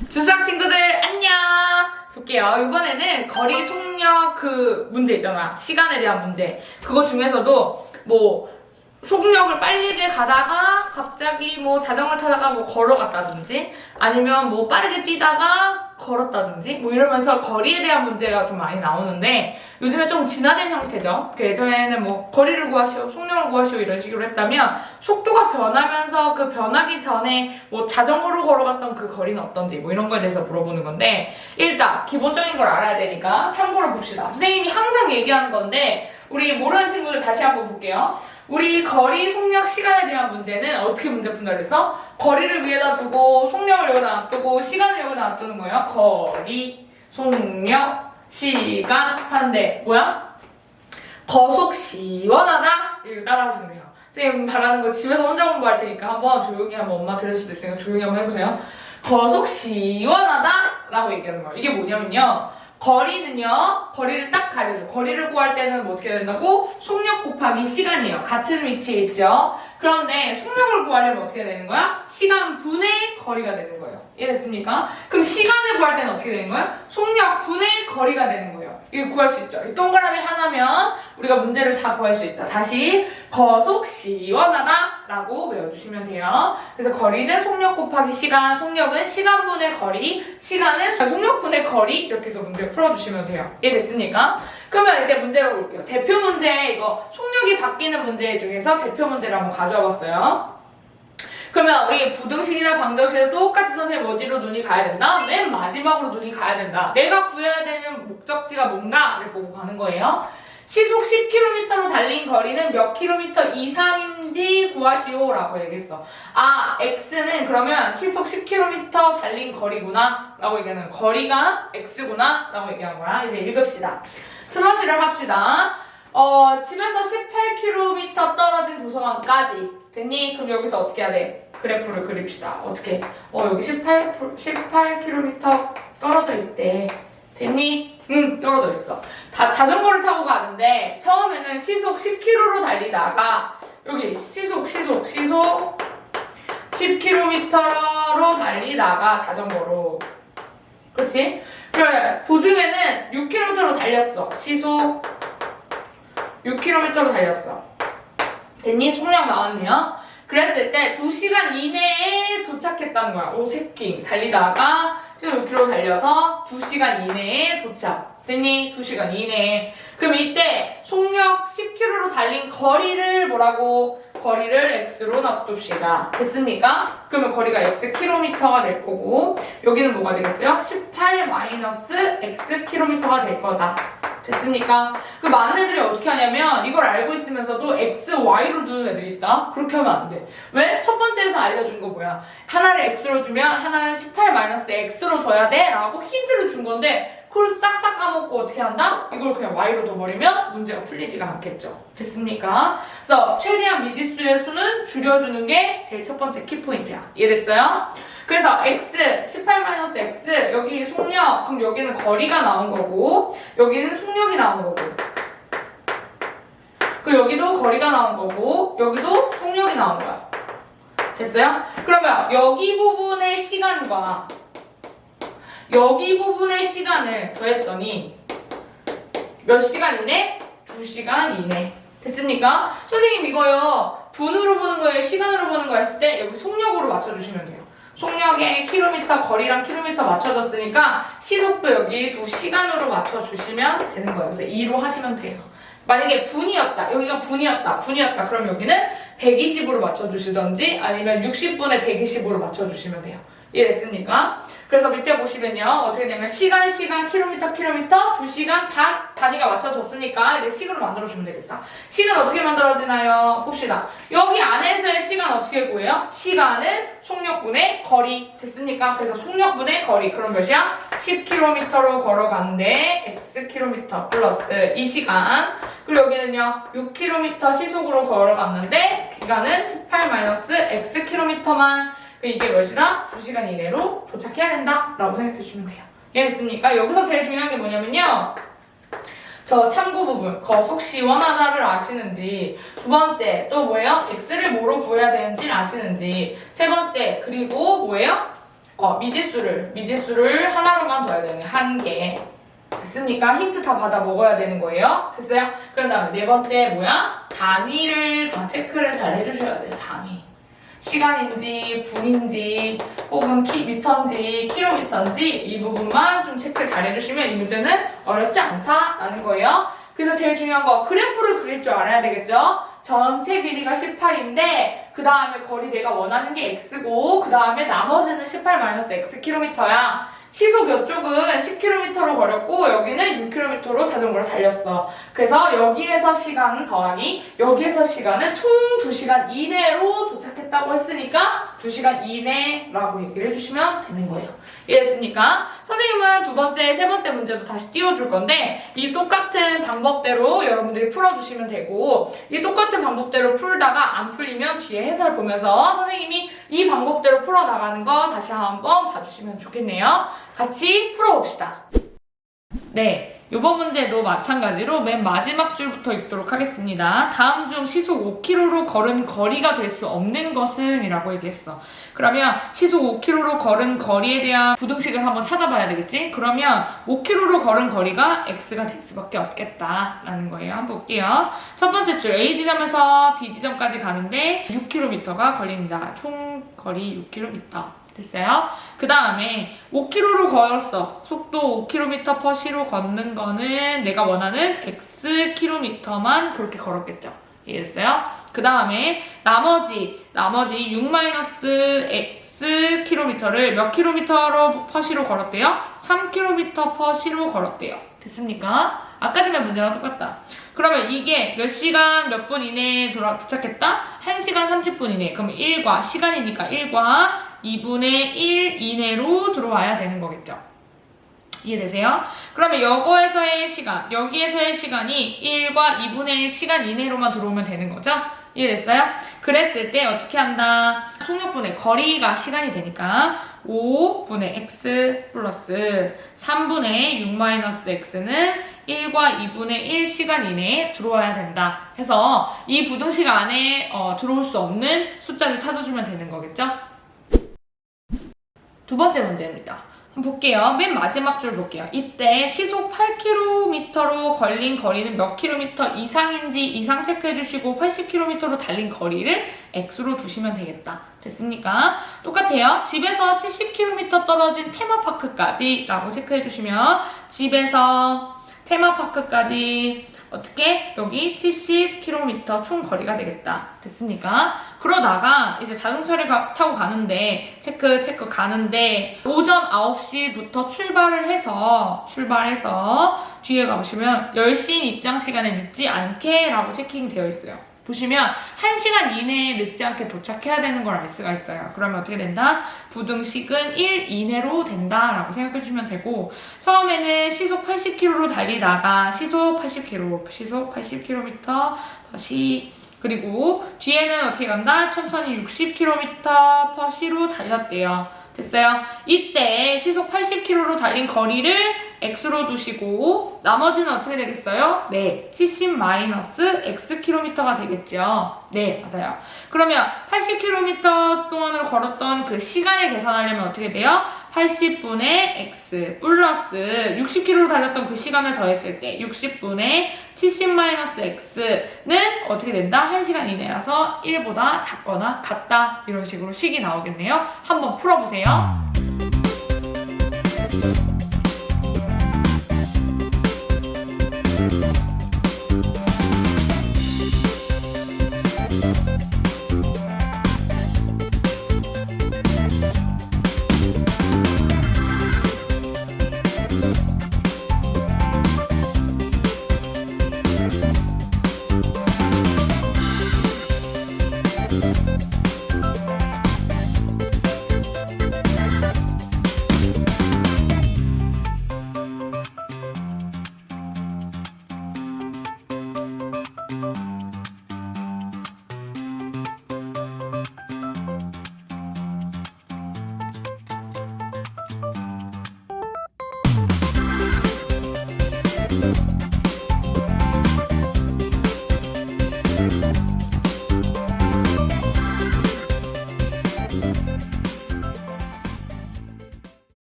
주수학 친구들 안녕! 볼게요. 이번에는 거리 속력 그 문제 있잖아. 시간에 대한 문제. 그거 중에서도 뭐 속력을 빨리게 가다가 갑자기 뭐 자전거 타다가 뭐 걸어갔다든지 아니면 뭐 빠르게 뛰다가 걸었다든지 뭐 이러면서 거리에 대한 문제가 좀 많이 나오는데 요즘에 좀 진화된 형태죠. 그 예전에는 뭐 거리를 구하시오, 속력을 구하시오 이런 식으로 했다면 속도가 변하면서 그 변하기 전에 뭐 자전거로 걸어갔던 그 거리는 어떤지 뭐 이런 거에 대해서 물어보는 건데 일단 기본적인 걸 알아야 되니까 참고로 봅시다. 선생님이 항상 얘기하는 건데 우리 모르는 친구들 다시 한번 볼게요. 우리 거리, 속력, 시간에 대한 문제는 어떻게 문제 푼다 그랬어? 거리를 위에다 두고 속력을 여기다 놔두고 시간을 여기다 놔두는 거예요. 거리, 속력, 시간 한데 뭐야? 거속 시원하다? 이거 따라하시면 돼요. 선생님 바라는 거 집에서 혼자 공부할 테니까 한번 조용히 한번 엄마 들을 수도 있으니까 조용히 한번 해보세요. 거속 시원하다 라고 얘기하는 거예요. 이게 뭐냐면요. 거리는요, 거리를 딱 가려줘. 거리를 구할 때는 뭐 어떻게 된다고? 속력 곱하기 시간이에요. 같은 위치에 있죠? 그런데 속력을 구하려면 어떻게 되는 거야? 시간 분의 거리가 되는 거예요. 이해됐습니까? 그럼 시간을 구할 때는 어떻게 되는 거야? 속력 분의 거리가 되는 거예요. 이거 구할 수 있죠? 이 동그라미 하나면 우리가 문제를 다 구할 수 있다. 다시 거속 시원하다 라고 외워주시면 돼요. 그래서 거리는 속력 곱하기 시간, 속력은 시간 분의 거리, 시간은 속력 분의 거리 이렇게 해서 문제 풀어주시면 돼요. 이해됐습니까? 그러면 이제 문제로 볼게요. 대표 문제 이거 속력이 바뀌는 문제 중에서 대표 문제를 한번 가져와 봤어요. 그러면 우리 부등식이나 방정식에서 똑같이 선생님 어디로 눈이 가야 된다? 맨 마지막으로 눈이 가야 된다. 내가 구해야 되는 목적지가 뭔가를 보고 가는 거예요. 시속 10km로 달린 거리는 몇 킬로미터 이상인지 구하시오 라고 얘기했어. 아, X는 그러면 시속 10km 달린 거리구나 라고 얘기하는 거리가 X구나 라고 얘기하는 거야. 이제 읽읍시다. 슬러시를 합시다. 집에서 18km 떨어진 도서관까지 됐니? 그럼 여기서 어떻게 해야 돼? 그래프를 그립시다. 어떻게? 여기 18km 떨어져 있대. 됐니? 응, 떨어져 있어. 다 자전거를 타고 가는데 처음에는 시속 10km로 달리다가 여기 시속 10km로 달리다가 자전거로 그치? 그래 도중에는 6km로 달렸어. 시속 6km로 달렸어. 됐니? 속력 나왔네요. 그랬을 때 2시간 이내에 도착했다는 거야. 오 새끼 달리다가 시속 6km 달려서 2시간 이내에 도착. 됐니? 2시간 이내에. 그럼 이때 속력 10km로 달린 거리를 뭐라고? 거리를 x로 놔둡시다. 됐습니까? 그러면 거리가 x 킬로미터가 될 거고 여기는 뭐가 되겠어요? 18-x 킬로미터가 될 거다. 됐습니까? 그 많은 애들이 어떻게 하냐면 이걸 알고 있으면서도 x, y로 두는 애들이 있다? 그렇게 하면 안 돼. 왜? 첫 번째에서 알려준 거 뭐야? 하나를 x로 주면 하나는 18-x로 둬야 돼? 라고 힌트를 준 건데 그걸 싹 다 까먹고 어떻게 한다? 이걸 그냥 y로 둬버리면 문제가 풀리지가 않겠죠. 됐습니까? 그래서 최대한 미지수의 수는 줄여주는 게 제일 첫 번째 키포인트야. 이해됐어요? 그래서 x, 18-x, 여기 속력, 그럼 여기는 거리가 나온 거고 여기는 속력이 나온 거고 그 여기도 거리가 나온 거고 여기도 속력이 나온 거야. 됐어요? 그러면 여기 부분의 시간과 여기 부분의 시간을 더했더니 몇 시간 이내? 2시간 이내. 됐습니까? 선생님 이거요 분으로 보는 거예요? 시간으로 보는 거 했을 때 여기 속력으로 맞춰주시면 돼요. 속력에 킬로미터, 거리랑 킬로미터 맞춰졌으니까 시속도 여기 2시간으로 맞춰주시면 되는 거예요. 그래서 2로 하시면 돼요. 만약에 분이었다, 여기가 분이었다, 그럼 여기는 120으로 맞춰주시던지 아니면 60분에 120으로 맞춰주시면 돼요. 이해됐습니까? 그래서 밑에 보시면요 어떻게 되면 시간, 킬로미터, 2시간 단위가 맞춰졌으니까 이제 식으로 만들어주면 되겠다. 시간 어떻게 만들어지나요? 봅시다. 여기 안에서의 시간 어떻게 구해요? 시간은 속력분의 거리. 됐습니까? 그래서 속력분의 거리. 그럼 몇이야? 10km로 걸어갔는데 x 플러스 이 시간. 그리고 여기는요 6km 시속으로 걸어갔는데 기간은 18-x 만. 이게 몇이다? 2시간 이내로 도착해야 된다 라고 생각해 주시면 돼요. 이해됐습니까? 여기서 제일 중요한 게 뭐냐면요. 저 참고 부분, 거 속 시원하다를 아시는지, 두 번째, 또 뭐예요? x를 뭐로 구해야 되는지를 아시는지, 세 번째, 그리고 뭐예요? 미지수를 하나로만 둬야 되는 한 개. 됐습니까? 힌트 다 받아 먹어야 되는 거예요. 됐어요? 그런 다음에 네 번째 뭐야? 단위를 다 체크를 잘 해주셔야 돼요. 단위. 시간인지 분인지 혹은 미터인지 킬로미터인지 이 부분만 좀 체크를 잘 해주시면 이 문제는 어렵지 않다라는 거예요. 그래서 제일 중요한 거 그래프를 그릴 줄 알아야 되겠죠? 전체 길이가 18인데 그 다음에 거리 내가 원하는 게 x고 그 다음에 나머지는 18-x 킬로미터야. 시속 이쪽은 10km로 걸었고 여기는 6km로 자전거를 달렸어. 그래서 여기에서 시간은 더하기 여기에서 시간은 총 2시간 이내로 도착했다고 했으니까 2시간 이내라고 얘기를 해주시면 되는 거예요. 이해됐습니까? 선생님은 두 번째, 세 번째 문제도 다시 띄워줄 건데 이 똑같은 방법대로 여러분들이 풀어주시면 되고 이 똑같은 방법대로 풀다가 안 풀리면 뒤에 해설 보면서 선생님이 이 방법대로 풀어나가는 거 다시 한번 봐주시면 좋겠네요. 같이 풀어봅시다. 네, 이번 문제도 마찬가지로 맨 마지막 줄부터 읽도록 하겠습니다. 다음 중 시속 5km로 걸은 거리가 될 수 없는 것은? 이라고 얘기했어. 그러면 시속 5km로 걸은 거리에 대한 부등식을 한번 찾아봐야 되겠지? 그러면 5km로 걸은 거리가 x가 될 수밖에 없겠다라는 거예요. 한번 볼게요. 첫 번째 줄 A지점에서 B지점까지 가는데 6km가 걸립니다. 총 거리 6km. 됐어요? 그 다음에 5km로 걸었어. 속도 5km/sh로 걷는 거는 내가 원하는 x 킬로미터만 그렇게 걸었겠죠. 이해됐어요? 그 다음에 나머지 6-x 킬로미터를 몇 킬로미터/sh로 걸었대요? 3km/sh로 걸었대요. 됐습니까? 아까 전에 문제랑 똑같다. 그러면 이게 몇 시간 몇 분 이내에 도착했다? 1시간 30분 이내. 그럼 1과 시간이니까 1과 2분의 1 이내로 들어와야 되는 거겠죠. 이해되세요? 그러면 여기에서의 시간이 1과 2분의 1 시간 이내로만 들어오면 되는 거죠? 이해됐어요? 그랬을 때 어떻게 한다? 속력분의 거리가 시간이 되니까 5분의 x 플러스 3분의 6-x는 1과 2분의 1 시간 이내에 들어와야 된다. 해서 이 부등식 안에 들어올 수 없는 숫자를 찾아주면 되는 거겠죠? 두 번째 문제입니다. 한번 볼게요. 맨 마지막 줄 볼게요. 이때 시속 8km로 걸린 거리는 몇 km 이상인지 이상 체크해 주시고 80km로 달린 거리를 x로 두시면 되겠다. 됐습니까? 똑같아요. 집에서 70km 떨어진 테마파크까지 라고 체크해 주시면 집에서 테마파크까지 어떻게? 여기 70km 총 거리가 되겠다. 됐습니까? 그러다가 이제 자동차를 타고 가는데 체크 가는데 오전 9시부터 출발해서 뒤에 가보시면 10시인 입장 시간에 늦지 않게 라고 체킹 되어 있어요. 보시면 1시간 이내에 늦지 않게 도착해야 되는 걸 알 수가 있어요. 그러면 어떻게 된다? 부등식은 1 이내로 된다라고 생각해 주시면 되고 처음에는 시속 80km로 달리다가 시속 80km/h 그리고 뒤에는 어떻게 간다? 천천히 60km/h로 달렸대요. 됐어요? 이때 시속 80km로 달린 거리를 x로 두시고 나머지는 어떻게 되겠어요? 네, 70-x 킬로미터가 되겠죠. 네, 맞아요. 그러면 80km 동안으로 걸었던 그 시간을 계산하려면 어떻게 돼요? 80분의 x 플러스 60km로 달렸던 그 시간을 더했을 때 60분의 70-x는 어떻게 된다? 1시간 이내라서 1보다 작거나 같다. 이런 식으로 식이 나오겠네요. 한번 풀어보세요.